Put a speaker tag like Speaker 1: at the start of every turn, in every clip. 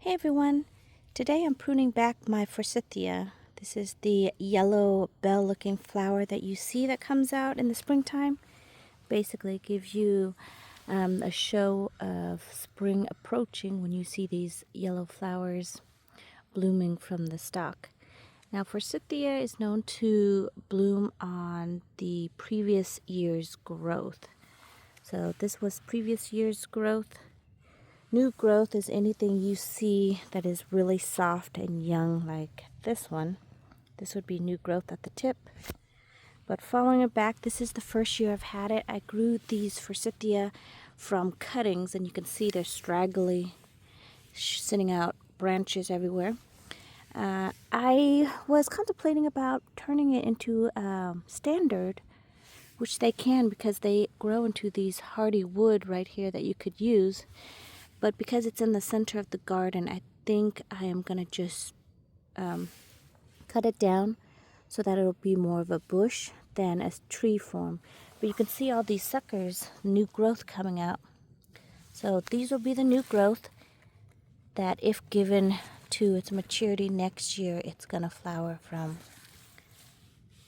Speaker 1: Hey everyone, today I'm pruning back my forsythia. This is the yellow bell looking flower that you see that comes out in the springtime. Basically it gives you a show of spring approaching when you see these yellow flowers blooming from the stalk. Now forsythia is known to bloom on the previous year's growth. So this was previous year's growth. New growth is anything you see that is really soft and young, like this one. This would be new growth at the tip. But following it back, this is the first year I've had it. I grew these forsythia from cuttings, and you can see they're straggly, sitting out branches everywhere. I was contemplating about turning it into standard, which they can because they grow into these hardy wood right here that you could use. But because it's in the center of the garden, I think I am going to just cut it down so that it'll be more of a bush than a tree form. But you can see all these suckers, new growth coming out. So these will be the new growth that if given to its maturity next year, it's going to flower from.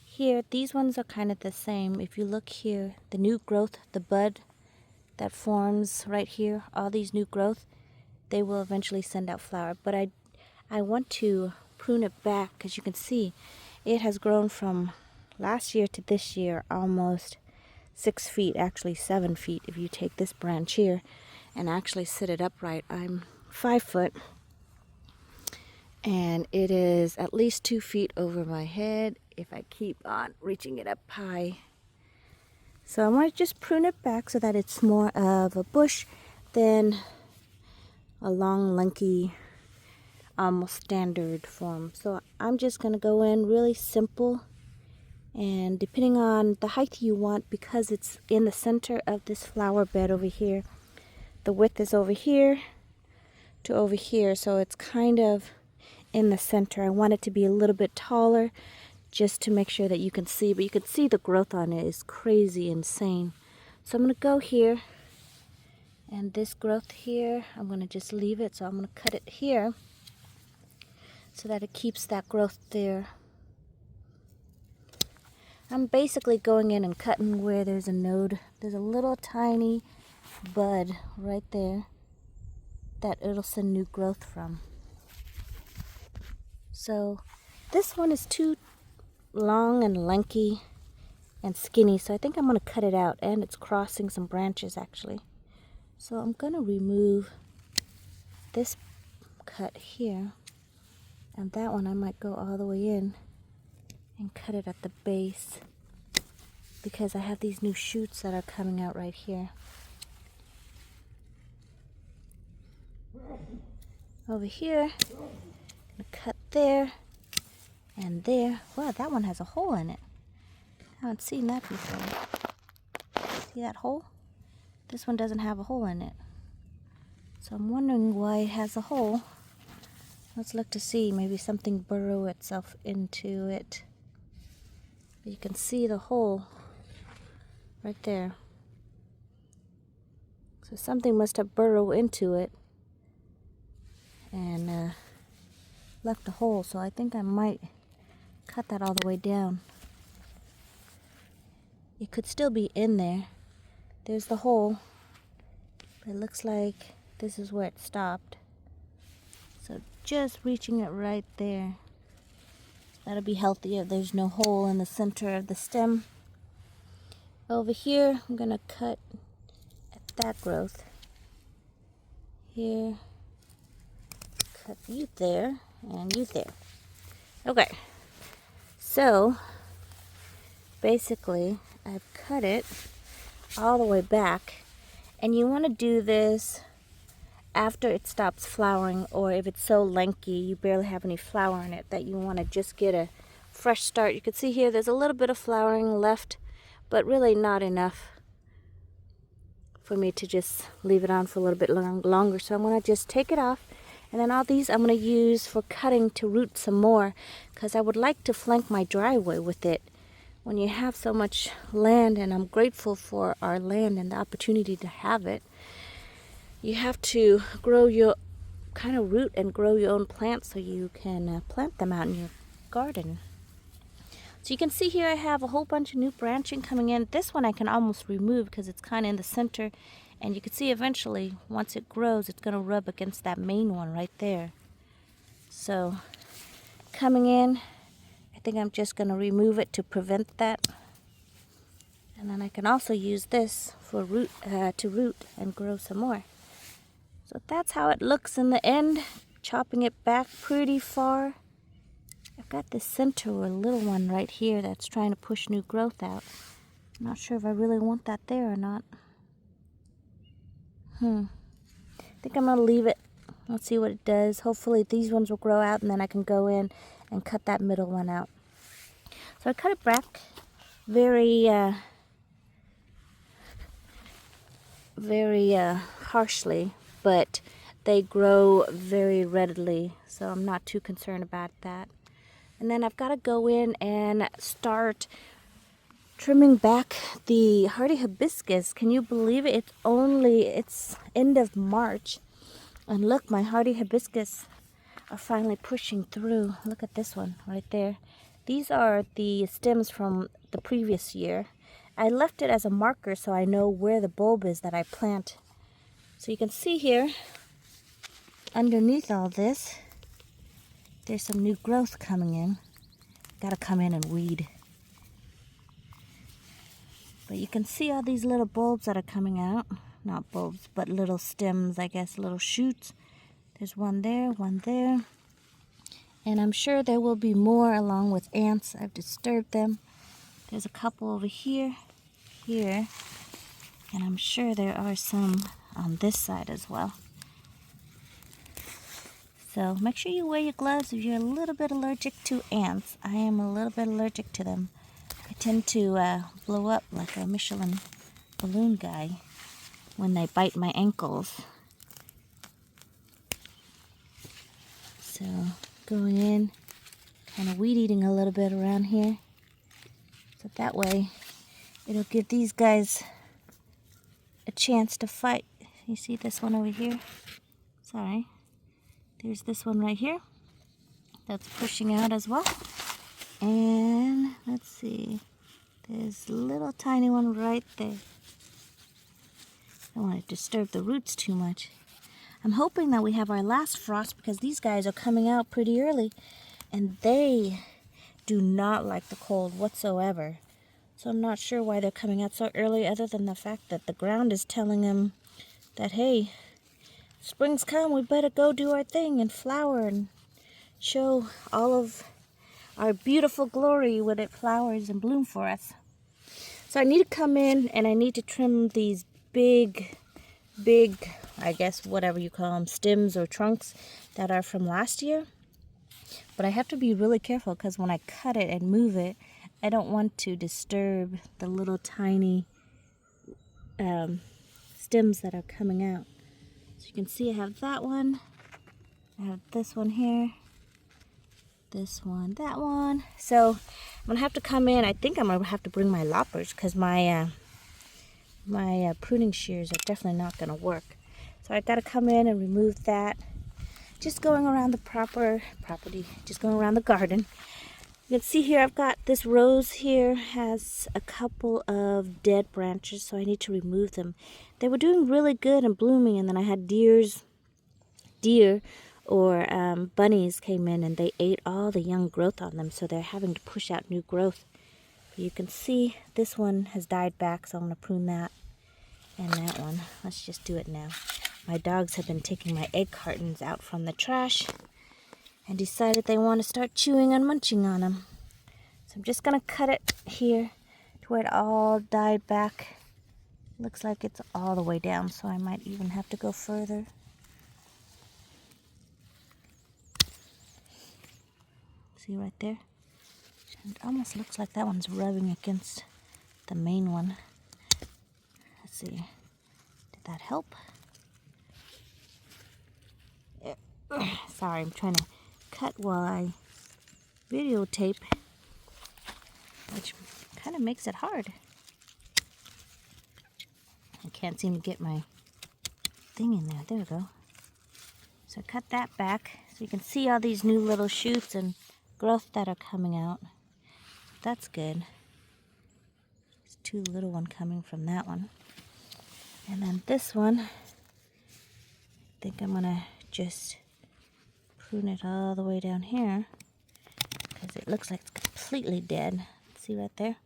Speaker 1: Here, these ones are kind of the same. If you look here, the new growth, the bud that forms right here, all these new growth, they will eventually send out flower. But I want to prune it back because you can see it has grown from last year to this year almost 6 feet, actually 7 feet if you take this branch here and actually sit it upright. I'm 5 foot and it is at least 2 feet over my head if I keep on reaching it up high. So I want to just prune it back so that it's more of a bush than a long, lanky, almost standard form. So I'm just going to go in really simple, and depending on the height you want, because it's in the center of this flower bed over here, the width is over here to over here, so it's kind of in the center. I want it to be a little bit taller just to make sure that you can see, but you can see the growth on it is crazy insane. So I'm going to go here, and this growth here, I'm going to just leave it. So I'm going to cut it here so that it keeps that growth there. I'm basically going in and cutting where there's a node. There's a little tiny bud right there that it'll send new growth from. So this one is too long and lanky and skinny, so I think I'm going to cut it out, and it's crossing some branches actually. So I'm going to remove this cut here, and that one I might go all the way in and cut it at the base because I have these new shoots that are coming out right here. Over here, I'm going to cut there and there. Wow, that one has a hole in it. I haven't seen that before. See that hole? This one doesn't have a hole in it. So I'm wondering why it has a hole. Let's look to see. Maybe something burrow itself into it. But you can see the hole right there. So something must have burrowed into it and left a hole. So I think I might cut that all the way down. It could still be in there. There's the hole. But it looks like this is where it stopped. So just reaching it right there. That'll be healthier. There's no hole in the center of the stem. Over here, I'm going to cut at that growth. Here. Cut you there and you there. Okay. So basically, I've cut it all the way back, and you want to do this after it stops flowering, or if it's so lanky you barely have any flower in it that you want to just get a fresh start. You can see here there's a little bit of flowering left, but really not enough for me to just leave it on for a little bit longer. So I'm going to just take it off, and then all these I'm going to use for cutting to root some more, because I would like to flank my driveway with it. When you have so much land, and I'm grateful for our land and the opportunity to have it, you have to grow your kind of root and grow your own plants so you can plant them out in your garden. So you can see here I have a whole bunch of new branching coming in. This one I can almost remove because it's kind of in the center. And you can see eventually, once it grows, it's going to rub against that main one right there. So coming in, I think I'm just going to remove it to prevent that. And then I can also use this for to root and grow some more. So that's how it looks in the end, chopping it back pretty far. I've got this center or little one right here that's trying to push new growth out. I'm not sure if I really want that there or not. I think I'm going to leave it. Let's see what it does. Hopefully these ones will grow out and then I can go in and cut that middle one out. So I cut it back very harshly, but they grow very readily, so I'm not too concerned about that. And then I've got to go in and start trimming back the hardy hibiscus. Can you believe it? It's end of March. And look, my hardy hibiscus are finally pushing through. Look at this one right there. These are the stems from the previous year. I left it as a marker so I know where the bulb is that I plant. So you can see here, underneath all this, there's some new growth coming in. Gotta come in and weed. But you can see all these little bulbs that are coming out. Not bulbs, but little stems, I guess, little shoots. There's one there, one there. And I'm sure there will be more along with ants. I've disturbed them. There's a couple over here, here. And I'm sure there are some on this side as well. So make sure you wear your gloves if you're a little bit allergic to ants. I am a little bit allergic to them. I tend to blow up like a Michelin balloon guy when they bite my ankles. So going in, kind of weed eating a little bit around here. So that way it'll give these guys a chance to fight. You see this one over here? Sorry. There's this one right here that's pushing out as well. And let's see, there's a little tiny one right there. I don't want to disturb the roots too much. I'm hoping that we have our last frost because these guys are coming out pretty early and they do not like the cold whatsoever. So I'm not sure why they're coming out so early other than the fact that the ground is telling them that, hey, spring's come, we better go do our thing and flower and show all of our beautiful glory when it flowers and bloom for us. So I need to come in and I need to trim these big, I guess whatever you call them, stems or trunks that are from last year. But I have to be really careful because when I cut it and move it, I don't want to disturb the little tiny stems that are coming out. So you can see I have that one, I have this one here, this one, that one. So I'm gonna have to come in. I think I'm gonna have to bring my loppers because my pruning shears are definitely not gonna work. So I gotta come in and remove that. Just going around the property, just going around the garden. You can see here I've got this rose here has a couple of dead branches, so I need to remove them. They were doing really good and blooming, and then I had deer or bunnies came in and they ate all the young growth on them, so they're having to push out new growth. You can see this one has died back, so I'm going to prune that and that one. Let's just do it now. My dogs have been taking my egg cartons out from the trash and decided they want to start chewing and munching on them. So I'm just going to cut it here to where it all died back. Looks like it's all the way down, so I might even have to go further. See right there? It almost looks like that one's rubbing against the main one. Let's see. Did that help? Sorry, I'm trying to cut while I videotape, which kind of makes it hard. I can't seem to get my thing in there. There we go. So cut that back so you can see all these new little shoots and growth that are coming out. That's good. There's two little ones coming from that one. And then this one, I think I'm gonna just prune it all the way down here because it looks like it's completely dead. See right there?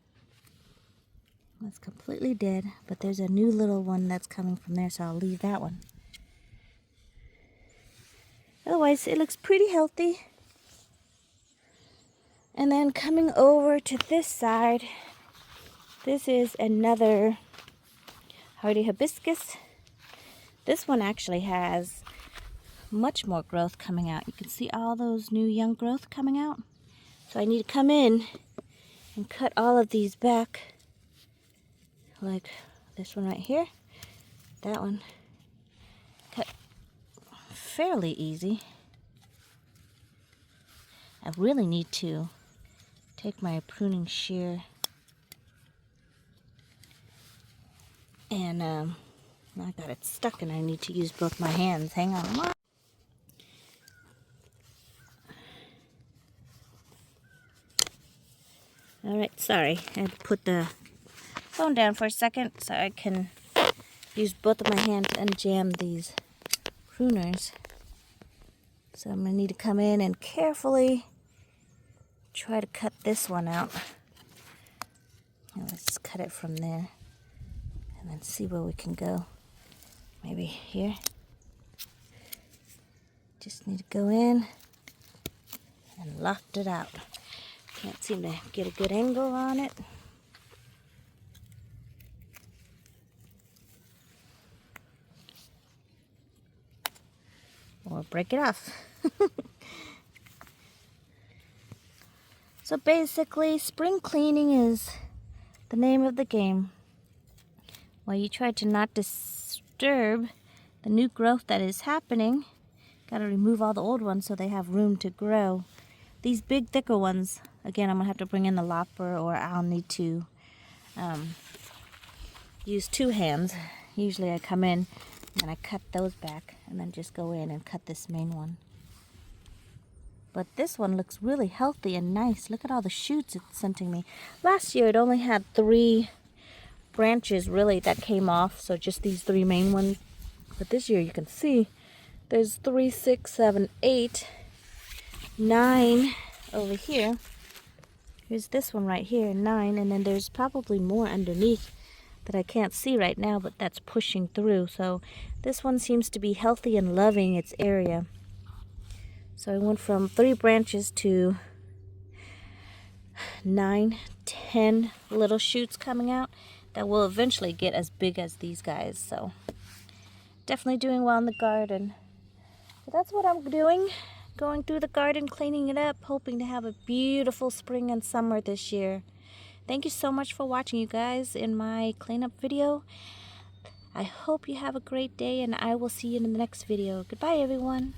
Speaker 1: It's completely dead, but there's a new little one that's coming from there, so I'll leave that one. Otherwise, it looks pretty healthy. And then coming over to this side, this is another hardy hibiscus. This one actually has much more growth coming out. You can see all those new young growth coming out. So I need to come in and cut all of these back, like this one right here, that one. Cut fairly easy. I really need to take my pruning shear and I got it stuck and I need to use both my hands. Hang on. Alright, sorry. I had to put the phone down for a second so I can use both of my hands and jam these pruners. So I'm going to need to come in and carefully try to cut this one out. And let's just cut it from there and then see where we can go. Maybe here. Just need to go in and loft it out. Can't seem to get a good angle on it. Or break it off. So basically, spring cleaning is the name of the game. While you try to not disturb the new growth that is happening, gotta remove all the old ones so they have room to grow. These big, thicker ones, again, I'm gonna have to bring in the lopper, or I'll need to use two hands. Usually I come in and I cut those back and then just go in and cut this main one. But this one looks really healthy and nice. Look at all the shoots it's sending me. Last year it only had 3 branches really that came off, so just these 3 main ones. But this year you can see there's 3, 6, 7, 8, 9 over here. Here's this one right here, 9, and then there's probably more underneath that I can't see right now, but that's pushing through. So this one seems to be healthy and loving its area. So I went from 3 branches to 9, 10 little shoots coming out that will eventually get as big as these guys. So definitely doing well in the garden. So that's what I'm doing. Going through the garden, cleaning it up, hoping to have a beautiful spring and summer this year. Thank you so much for watching, you guys, in my cleanup video. I hope you have a great day, and I will see you in the next video. Goodbye, everyone.